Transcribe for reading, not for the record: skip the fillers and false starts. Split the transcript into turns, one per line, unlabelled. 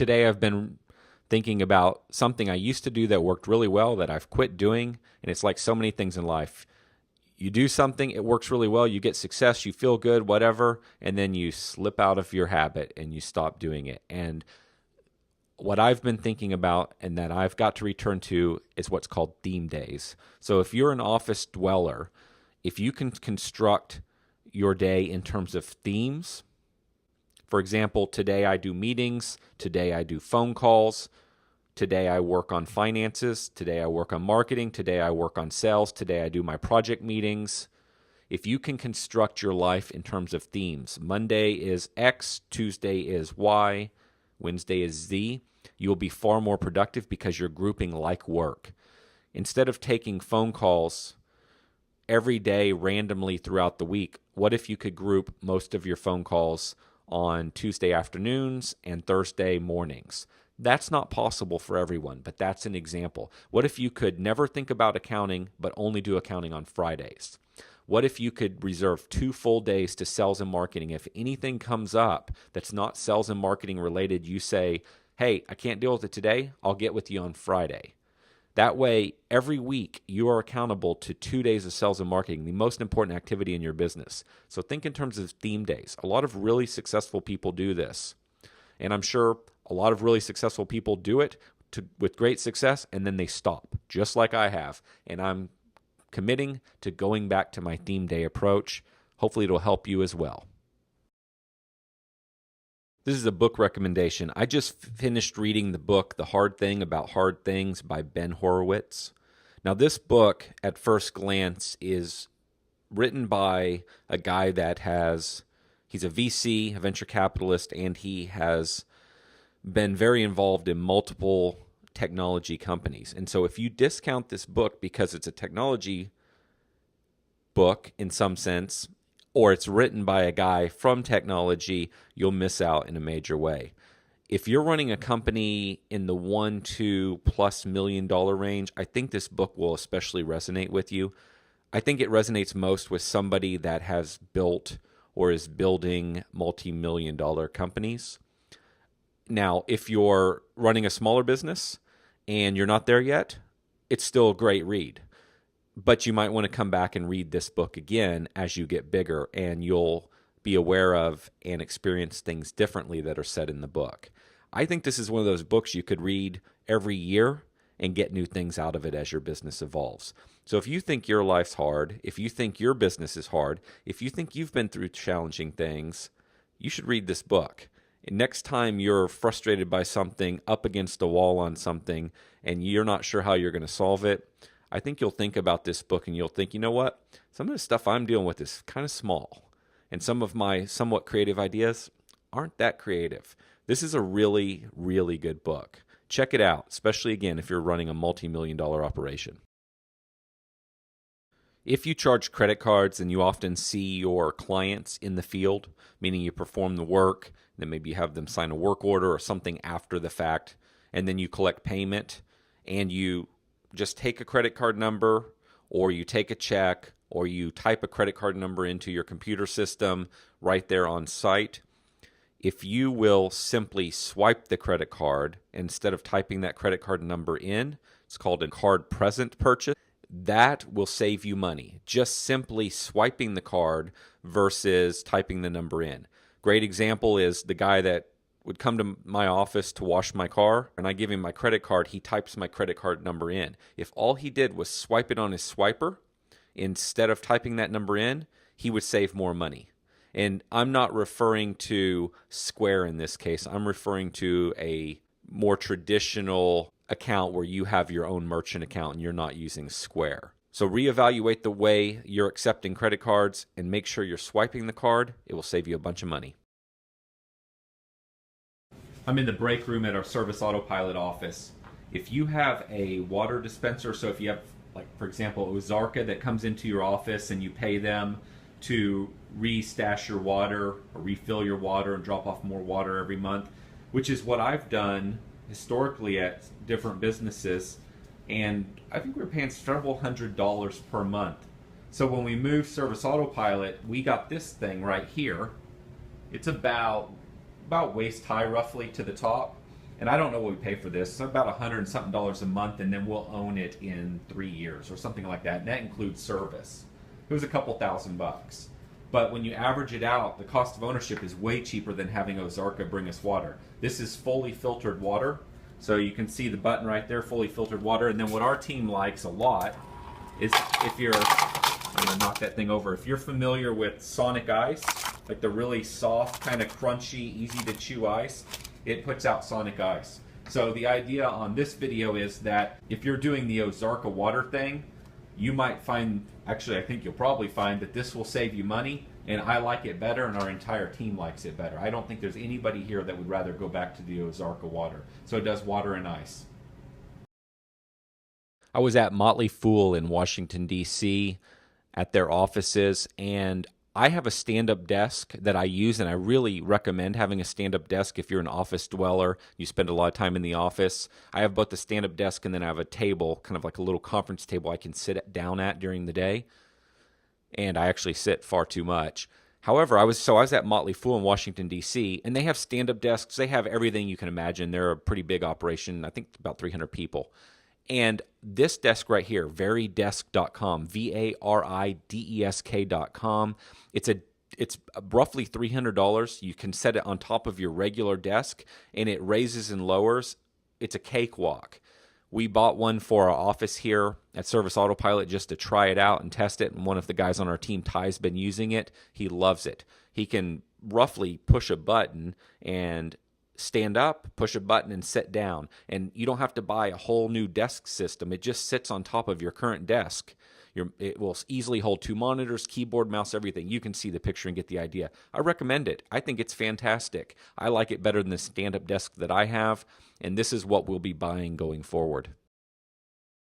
Today I've been thinking about something I used to do that worked really well that I've quit doing. And it's like so many things in life. You do something, it works really well, you get success, you feel good, whatever, and then you slip out of your habit and you stop doing it. And what I've been thinking about and that I've got to return to is what's called theme days. So if you're an office dweller, if you can construct your day in terms of themes, for example, today I do meetings, today I do phone calls, today I work on finances, today I work on marketing, today I work on sales, today I do my project meetings. If you can construct your life in terms of themes, Monday is X, Tuesday is Y, Wednesday is Z, you'll be far more productive because you're grouping like work. Instead of taking phone calls every day randomly throughout the week, what if you could group most of your phone calls on Tuesday afternoons and Thursday mornings? That's not possible for everyone, but that's an example. What if you could never think about accounting, but only do accounting on Fridays? What if you could reserve 2 full days to sales and marketing? If anything comes up that's not sales and marketing related, you say, hey, I can't deal with it today, I'll get with you on Friday. That way, every week, you are accountable to 2 days of sales and marketing, the most important activity in your business. So think in terms of theme days. A lot of really successful people do this. And I'm sure a lot of really successful people do it with great success, and then they stop, just like I have. And I'm committing to going back to my theme day approach. Hopefully it'll help you as well. This is a book recommendation. I just finished reading the book, The Hard Thing About Hard Things by Ben Horowitz. Now, this book, at first glance, is written by a guy that he's a VC, a venture capitalist, and he has been very involved in multiple technology companies. And so if you discount this book because it's a technology book in some sense, or it's written by a guy from technology, you'll miss out in a major way. If you're running a company in the $1-2+ million range, I think this book will especially resonate with you. I think it resonates most with somebody that has built or is building multi-million-dollar companies. Now, if you're running a smaller business and you're not there yet, it's still a great read. But you might want to come back and read this book again as you get bigger, and you'll be aware of and experience things differently that are said in the book. I think this is one of those books you could read every year and get new things out of it as your business evolves. So if you think your life's hard, if you think your business is hard, if you think you've been through challenging things, you should read this book. And next time you're frustrated by something, up against a wall on something, and you're not sure how you're going to solve it, I think you'll think about this book and you'll think, you know what? Some of the stuff I'm dealing with is kind of small. And some of my somewhat creative ideas aren't that creative. This is a really, really good book. Check it out, especially again if you're running a multi-million-dollar operation. If you charge credit cards and you often see your clients in the field, meaning you perform the work, then maybe you have them sign a work order or something after the fact, and then you collect payment and you just take a credit card number, or you take a check, or you type a credit card number into your computer system right there on site. If you will simply swipe the credit card instead of typing that credit card number in, it's called a card present purchase. That will save you money. Just simply swiping the card versus typing the number in. Great example is the guy that would come to my office to wash my car, and I give him my credit card, he types my credit card number in. If all he did was swipe it on his swiper, instead of typing that number in, he would save more money. And I'm not referring to Square in this case. I'm referring to a more traditional account where you have your own merchant account and you're not using Square. So reevaluate the way you're accepting credit cards and make sure you're swiping the card. It will save you a bunch of money. I'm in the break room at our Service Autopilot office. If you have a water dispenser, so if you have, like, for example, Ozarka that comes into your office and you pay them to re-stash your water or refill your water and drop off more water every month, which is what I've done historically at different businesses, and I think we were paying several $100s per month. So when we moved Service Autopilot, we got this thing right here. It's about waist high roughly to the top, And I don't know what we pay for this. It's about $100 and something a month, and then we'll own it in 3 years or something like that. And that includes service. It was a couple $1,000. But when you average it out, the cost of ownership is way cheaper than having Ozarka bring us water. This is fully filtered water. So you can see the button right there, fully filtered water. And then what our team likes a lot is if you're, I'm going to knock that thing over. If you're familiar with Sonic Ice, like the really soft, kind of crunchy, easy to chew ice, it puts out Sonic Ice. So the idea on this video is that if you're doing the Ozarka water thing, you might find, actually I think you'll probably find that this will save you money, and I like it better and our entire team likes it better. I don't think there's anybody here that would rather go back to the Ozarka water. So it does water and ice. I was at Motley Fool in Washington, D.C. at their offices, and I have a stand-up desk that I use, and I really recommend having a stand-up desk if you're an office dweller. You spend a lot of time in the office. I have both the stand-up desk and then I have a table, kind of like a little conference table I can sit down at during the day, and I actually sit far too much. However, I was at Motley Fool in Washington, D.C., and they have stand-up desks. They have everything you can imagine. They're a pretty big operation. I think about 300 people. And this desk right here, varidesk.com, varidesk.com, it's roughly $300. You can set it on top of your regular desk, and it raises and lowers. It's a cakewalk. We bought one for our office here at Service Autopilot just to try it out and test it, and one of the guys on our team, Ty's been using it. He loves it. He can roughly push a button and stand up, push a button, and sit down. And you don't have to buy a whole new desk system. It just sits on top of your current desk. It will easily hold 2 monitors, keyboard, mouse, everything. You can see the picture and get the idea. I recommend it. I think it's fantastic. I like it better than the stand-up desk that I have, and this is what we'll be buying going forward.